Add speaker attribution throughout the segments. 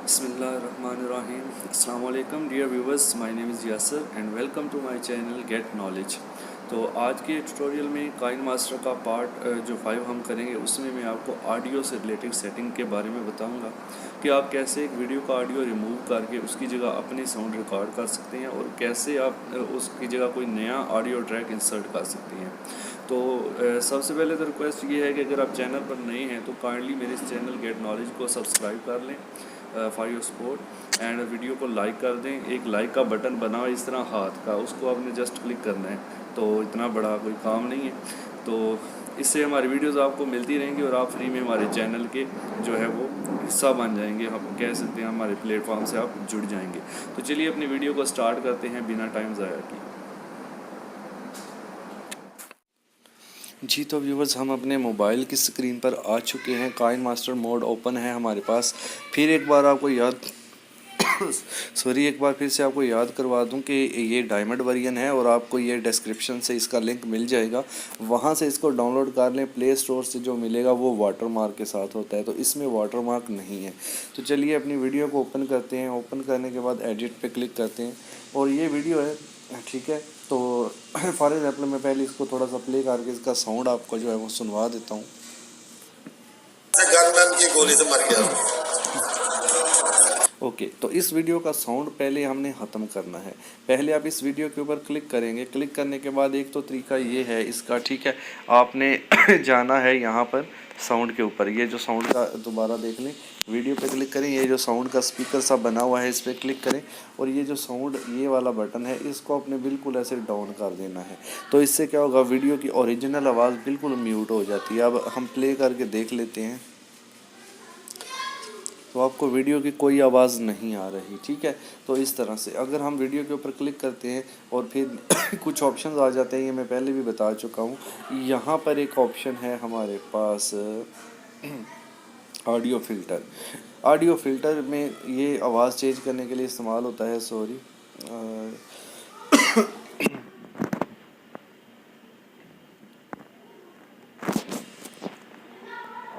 Speaker 1: Bismillahirrahmanirrahim. Assalamu alaikum dear viewers, my name is Yasser and welcome to my channel Get Knowledge. तो आज के tutorial में Kine master का part जो 5 हम करेंगे उसमें मैं आपको ऑडियो से रिलेटेड सेटिंग के बारे में बताऊंगा कि आप कैसे एक वीडियो का ऑडियो रिमूव करके उसकी जगह अपने साउंड रिकॉर्ड कर सकते हैं और कैसे आप उसकी जगह कोई नया ऑडियो ट्रैक इंसर्ट कर सकते हैं। तो सबसे पहले तो रिक्वेस्ट ये है कि अगर आप चैनल पर नए हैं तो काइंडली मेरे इस चैनल गेट नॉलेज को सब्सक्राइब कर लें for your support and video को लाइक कर दें। एक लाइक का बटन बना हुआ इस तरह हाथ का, उसको आपने जस्ट क्लिक करना है, तो इतना बड़ा कोई काम नहीं है। तो इससे हमारी वीडियोस आपको मिलती रहेंगी और आप फ्री में हमारे चैनल के जो है वो हिस्सा बन जाएंगे, हम कह सकते हैं हमारे प्लेटफॉर्म से आप जुड़ जाएंगे। तो चलिए अपनी वीडियो को स्टार्ट करते हैं बिना टाइम ज़ाया किए। जी तो व्यूवर्स, हम अपने मोबाइल की स्क्रीन पर आ चुके हैं। काइन मास्टर मोड ओपन है हमारे पास। फिर एक बार आपको याद एक बार फिर से आपको याद करवा दूं कि ये डायमंड वर्जन है और आपको ये डिस्क्रिप्शन से इसका लिंक मिल जाएगा, वहाँ से इसको डाउनलोड कर लें। प्ले स्टोर से जो मिलेगा वो वाटर मार्क के साथ होता है, तो इसमें वाटर मार्क नहीं है। तो चलिए अपनी वीडियो को ओपन करते हैं। ओपन करने के बाद एडिट पे क्लिक करते हैं और ये वीडियो है, ठीक है। तो फॉर एग्जाम्पल मैं पहले इसको थोड़ा सा प्ले करके इसका साउंड आपको जो है वो सुनवा देता हूँ।
Speaker 2: गनमैन की गोली से मर गया।
Speaker 1: ओके, तो इस वीडियो का साउंड पहले हमने ख़त्म करना है। पहले आप इस वीडियो के ऊपर क्लिक करेंगे। क्लिक करने के बाद एक तो तरीका ये है इसका, ठीक है, आपने जाना है यहाँ पर साउंड के ऊपर। ये जो साउंड का दोबारा देख लें, वीडियो पे क्लिक करें, ये जो साउंड का स्पीकर सा बना हुआ है इस पर क्लिक करें और ये जो साउंड ये वाला बटन है इसको अपने बिल्कुल ऐसे डाउन कर देना है। तो इससे क्या होगा, वीडियो की ओरिजिनल आवाज़ बिल्कुल म्यूट हो जाती है। अब हम प्ले करके देख लेते हैं, तो आपको वीडियो की कोई आवाज़ नहीं आ रही, ठीक है। तो इस तरह से अगर हम वीडियो के ऊपर क्लिक करते हैं और फिर कुछ ऑप्शंस आ जाते हैं, ये मैं पहले भी बता चुका हूँ। यहाँ पर एक ऑप्शन है हमारे पास ऑडियो फ़िल्टर। ऑडियो फ़िल्टर में ये आवाज़ चेंज करने के लिए इस्तेमाल होता है।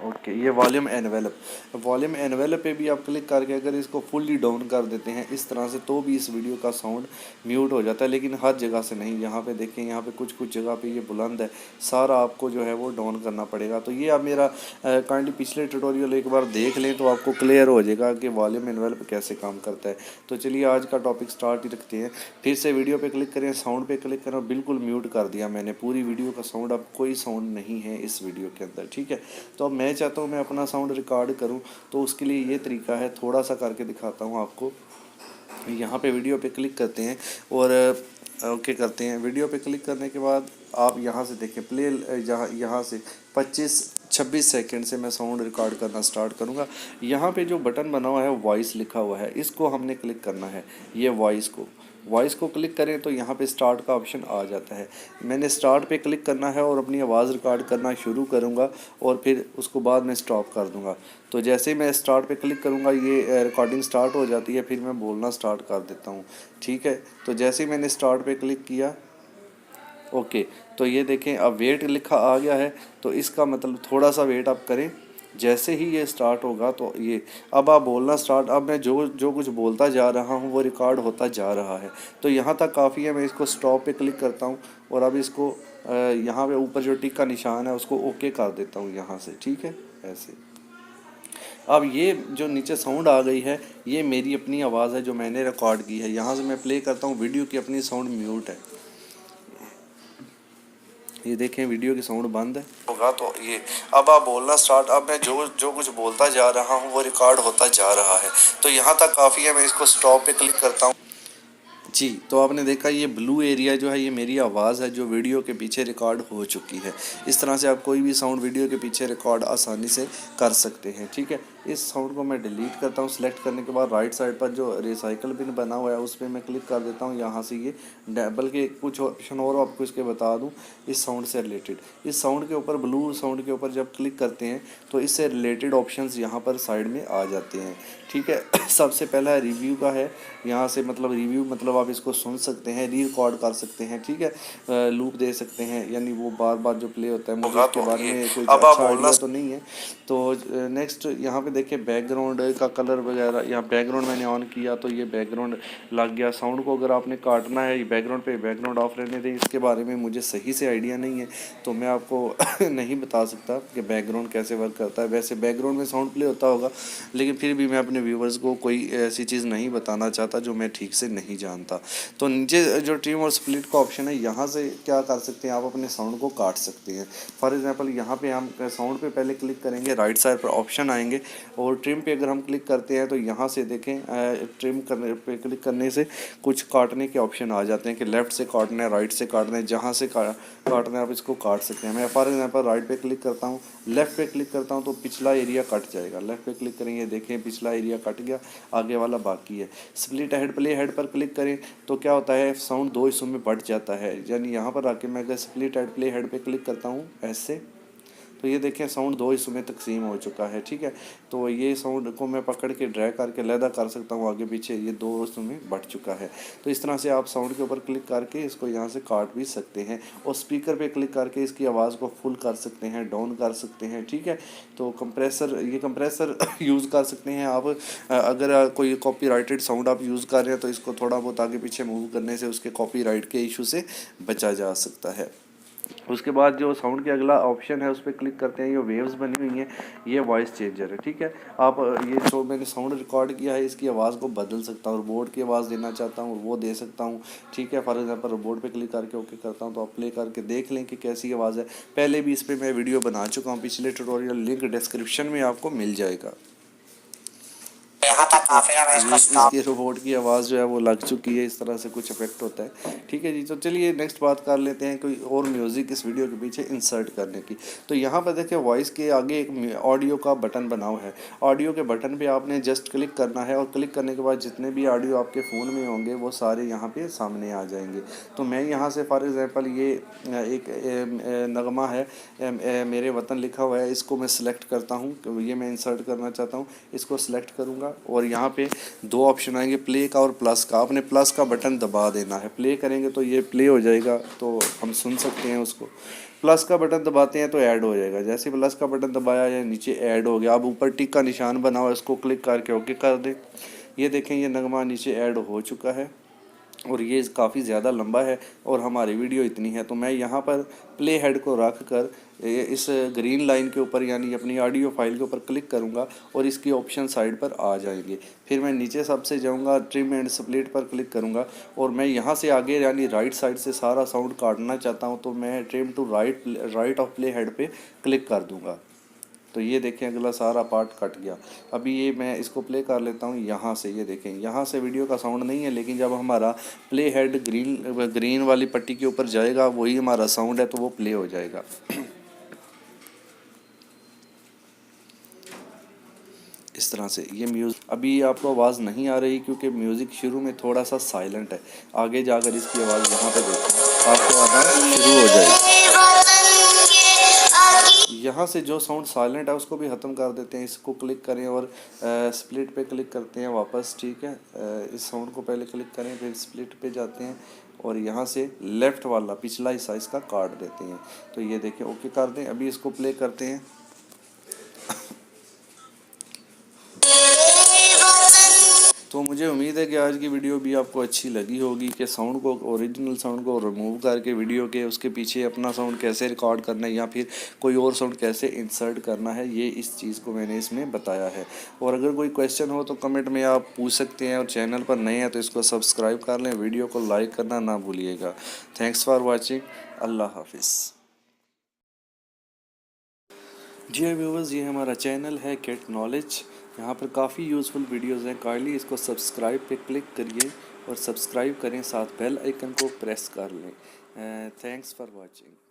Speaker 1: ओके, ये वॉल्यूम एनवेलप पे भी आप क्लिक करके अगर इसको फुल्ली डाउन कर देते हैं इस तरह से, तो भी इस वीडियो का साउंड म्यूट हो जाता है, लेकिन हर जगह से नहीं। यहाँ पे देखें, यहाँ पे कुछ कुछ जगह पे ये बुलंद है, सारा आपको जो है वो डाउन करना पड़ेगा। तो ये आप मेरा काइंडली पिछले ट्यूटोरियल एक बार देख लें तो आपको क्लियर हो जाएगा कि वॉल्यूम एनवेलप कैसे काम करता है। तो चलिए आज का टॉपिक स्टार्ट ही रखते हैं। फिर से वीडियो पर क्लिक करें, साउंड पर क्लिक करें, बिल्कुल म्यूट कर दिया मैंने पूरी वीडियो का साउंड। अब कोई साउंड नहीं है इस वीडियो के अंदर, ठीक है। तो अब मैं चाहता हूँ मैं अपना साउंड रिकॉर्ड करूँ, तो उसके लिए ये तरीका है, थोड़ा सा करके दिखाता हूँ आपको। यहाँ पे वीडियो पे क्लिक करते हैं और ओके करते हैं। वीडियो पे क्लिक करने के बाद आप यहाँ से देखें प्ले, यहाँ से 25-26 सेकंड से मैं साउंड रिकॉर्ड करना स्टार्ट करूँगा। यहाँ पे जो बटन बना हुआ है वॉइस लिखा हुआ है, इसको हमने क्लिक करना है। ये वॉइस को क्लिक करें तो यहाँ पे स्टार्ट का ऑप्शन आ जाता है। मैंने स्टार्ट पे क्लिक करना है और अपनी आवाज़ रिकॉर्ड करना शुरू करूँगा और फिर उसको बाद में स्टॉप कर दूँगा। तो जैसे ही मैं स्टार्ट पे क्लिक करूँगा ये रिकॉर्डिंग स्टार्ट हो जाती है, फिर मैं बोलना स्टार्ट कर देता हूँ, ठीक है। तो जैसे ही मैंने स्टार्ट पे क्लिक किया, ओके, तो ये देखें अब वेट लिखा आ गया है। तो इसका मतलब थोड़ा सा वेट आप करें, जैसे ही ये स्टार्ट होगा तो ये अब आप बोलना स्टार्ट। अब मैं जो कुछ बोलता जा रहा हूँ वो रिकॉर्ड होता जा रहा है। तो यहाँ तक काफ़ी है। मैं इसको स्टॉप पे क्लिक करता हूँ और अब इसको यहाँ पे ऊपर जो टिक का निशान है उसको ओके कर देता हूँ यहाँ से, ठीक है, ऐसे। अब ये जो नीचे साउंड आ गई है ये मेरी अपनी आवाज़ है जो मैंने रिकॉर्ड की है। यहाँ से मैं प्ले करता हूँ, वीडियो की अपनी साउंड म्यूट है। ये देखें वीडियो की साउंड बंद है होगा। तो ये अब आप बोलना स्टार्ट। अब मैं जो कुछ बोलता जा रहा हूँ वो रिकॉर्ड होता जा रहा है। तो यहाँ तक काफ़ी है। मैं इसको स्टॉप पे क्लिक करता हूँ। जी, तो आपने देखा ये ब्लू एरिया जो है ये मेरी आवाज़ है जो वीडियो के पीछे रिकॉर्ड हो चुकी है। इस तरह से आप कोई भी साउंड वीडियो के पीछे रिकॉर्ड आसानी से कर सकते हैं, ठीक है। इस साउंड को मैं डिलीट करता हूँ। सेलेक्ट करने के बाद राइट साइड पर जो रिसाइकल बिन बना हुआ है उस पर मैं क्लिक कर देता हूँ। यहाँ से ये बल्कि कुछ ऑप्शन और आपको इसके बता दूँ इस साउंड से रिलेटेड। इस साउंड के ऊपर, ब्लू साउंड के ऊपर जब क्लिक करते हैं तो इससे रिलेटेड ऑप्शंस यहाँ पर साइड में आ जाते हैं, ठीक है। सबसे पहला रिव्यू का है। यहाँ से मतलब रिव्यू मतलब मतलब आप इसको सुन सकते हैं, री रिकॉर्ड कर सकते हैं, ठीक है, लूप दे सकते हैं, यानी वो बार बार जो प्ले होता है। मुझे इसके बारे में कोई अच्छा आइडिया तो नहीं है। तो नेक्स्ट यहाँ पे देखिए बैकग्राउंड का कलर वगैरह, यहाँ बैकग्राउंड मैंने ऑन किया तो ये बैकग्राउंड लग गया। साउंड को अगर आपने काटना है बैकग्राउंड पे, बैकग्राउंड ऑफ रहने दें, इसके बारे में मुझे सही से आइडिया नहीं है, तो मैं आपको नहीं बता सकता कि बैकग्राउंड कैसे वर्क करता है। वैसे बैकग्राउंड में साउंड प्ले होता होगा, लेकिन फिर भी मैं अपने व्यूवर्स को कोई ऐसी चीज़ नहीं बताना चाहता जो मैं ठीक से नहीं जानता। तो नीचे जो ट्रिम और स्प्लिट का ऑप्शन है, यहाँ से क्या कर सकते हैं आप अपने साउंड को काट सकते हैं। फॉर एग्जांपल यहाँ पे हम साउंड पे पहले क्लिक करेंगे, राइट साइड पर ऑप्शन आएंगे और ट्रिम पे अगर हम क्लिक करते हैं तो यहाँ से देखें ट्रिम करने पे क्लिक करने से कुछ काटने के ऑप्शन आ जाते हैं कि लेफ़्ट से काटना है, राइट से काटना है, जहाँ से काटना है आप इसको काट सकते हैं। मैं फॉर एग्जांपल राइट पे क्लिक करता हूँ, लेफ़्ट पे क्लिक करता हूँ तो पिछला एरिया कट जाएगा। लेफ़्ट पे क्लिक करेंगे, देखें पिछला एरिया कट गया, आगे वाला बाकी है। स्प्लिट हेड प्ले हेड पर क्लिक करें तो क्या होता है, साउंड दो हिस्सों में बढ़ जाता है। यानी यहाँ पर आके मैं अगर स्प्लिट हेड प्ले हेड पे क्लिक करता हूँ ऐसे, तो ये देखें साउंड दो हिस्सों में तकसीम हो चुका है, ठीक है। तो ये साउंड को मैं पकड़ के ड्रैग करके लैदा कर सकता हूँ आगे पीछे, ये दो हिस्सों में बढ़ चुका है। तो इस तरह से आप साउंड के ऊपर क्लिक करके इसको यहाँ से काट भी सकते हैं और स्पीकर पे क्लिक करके इसकी आवाज़ को फुल कर सकते हैं, डाउन कर सकते हैं, ठीक है। तो कंप्रेसर, ये कंप्रेसर यूज़ कर सकते हैं आप। अगर कोई कॉपीराइटेड साउंड आप यूज़ कर रहे हैं तो इसको थोड़ा बहुत आगे पीछे मूव करने से उसके कॉपीराइट के इशू से बचा जा सकता है। उसके बाद जो साउंड के अगला ऑप्शन है उस पर क्लिक करते हैं, ये वेव्स बनी हुई हैं, ये वॉइस चेंजर है, ठीक है। आप ये जो मैंने साउंड रिकॉर्ड किया है इसकी आवाज़ को बदल सकता हूँ, रोबोट की आवाज़ देना चाहता हूँ वो दे सकता हूँ, ठीक है। फॉर एग्जांपल रोबोट पे क्लिक करके ओके करता हूँ तो आप प्ले करके देख लें कि कैसी आवाज़ है। पहले भी इस पर मैं वीडियो बना चुका हूँ, पिछले ट्यूटोरियल, लिंक डिस्क्रिप्शन में आपको मिल जाएगा। इसकी रोबोट की आवाज़ जो है वो लग चुकी है, इस तरह से कुछ इफेक्ट होता है, ठीक है जी। तो चलिए नेक्स्ट बात कर लेते हैं कोई और म्यूज़िक इस वीडियो के पीछे इंसर्ट करने की। तो यहाँ पर देखिए वॉइस के आगे एक ऑडियो का बटन बना हुआ है। ऑडियो के बटन पे आपने जस्ट क्लिक करना है और क्लिक करने के बाद जितने भी ऑडियो आपके फ़ोन में होंगे वो सारे यहाँ पे सामने आ जाएंगे। तो मैं यहाँ से फॉर एग्जांपल ये एक नगमा है मेरे वतन लिखा हुआ है, इसको मैं सिलेक्ट करता हूँ, ये मैं इंसर्ट करना चाहता हूँ, इसको सिलेक्ट करूँगा और यहाँ पे दो ऑप्शन आएंगे, प्ले का और प्लस का। आपने प्लस का बटन दबा देना है, प्ले करेंगे तो ये प्ले हो जाएगा तो हम सुन सकते हैं उसको। प्लस का बटन दबाते हैं तो ऐड हो जाएगा, जैसे प्लस का बटन दबाया या नीचे ऐड हो गया। अब ऊपर टिक का निशान बना हुआ है, इसको क्लिक करके ओके कर दें। ये देखें ये नगमा नीचे ऐड हो चुका है और ये काफ़ी ज़्यादा लंबा है और हमारी वीडियो इतनी है। तो मैं यहाँ पर प्ले हेड को रख कर इस ग्रीन लाइन के ऊपर यानी अपनी ऑडियो फाइल के ऊपर क्लिक करूँगा और इसकी ऑप्शन साइड पर आ जाएंगे। फिर मैं नीचे सबसे जाऊँगा, ट्रिम एंड स्प्लिट पर क्लिक करूँगा और मैं यहाँ से आगे यानी राइट साइड से सारा साउंड काटना चाहता हूँ तो मैं trim to right of playhead पर क्लिक कर दूँगा। तो ये देखें अगला सारा पार्ट कट गया। अभी ये मैं इसको प्ले कर लेता हूँ यहाँ से, ये देखें यहाँ से वीडियो का साउंड नहीं है, लेकिन जब हमारा प्ले हेड ग्रीन वाली पट्टी के ऊपर जाएगा वही हमारा साउंड है तो वो प्ले हो जाएगा। इस तरह से ये म्यूज़िक, अभी आपको आवाज़ नहीं आ रही क्योंकि म्यूज़िक शुरू में थोड़ा सा साइलेंट है। आगे जाकर इसकी आवाज़ यहाँ पे देखें आपको आना शुरू हो जाएगी। यहाँ से जो साउंड साइलेंट है उसको भी ख़त्म कर देते हैं, इसको क्लिक करें और स्प्लिट पे क्लिक करते हैं वापस, ठीक है। इस साउंड को पहले क्लिक करें फिर स्प्लिट पे जाते हैं और यहाँ से लेफ़्ट वाला पिछला हिस्सा इसका काट देते हैं। तो ये देखें ओके कर दें। अभी इसको प्ले करते हैं। तो मुझे उम्मीद है कि आज की वीडियो भी आपको अच्छी लगी होगी कि साउंड को, ओरिजिनल साउंड को रिमूव करके वीडियो के उसके पीछे अपना साउंड कैसे रिकॉर्ड करना है या फिर कोई और साउंड कैसे इंसर्ट करना है, ये इस चीज़ को मैंने इसमें बताया है। और अगर कोई क्वेश्चन हो तो कमेंट में आप पूछ सकते हैं और चैनल पर नए हैं तो इसको सब्सक्राइब कर लें, वीडियो को लाइक करना ना भूलिएगा। Thanks for watching. अल्लाह हाफिज़। जी व्यूवर्स, ये हमारा चैनल है गेट नॉलेज, यहाँ पर काफ़ी यूज़फुल वीडियोस हैं। काइंडली इसको सब्सक्राइब पे क्लिक करिए और सब्सक्राइब करें, साथ बेल आइकन को प्रेस कर लें। Thanks for watching.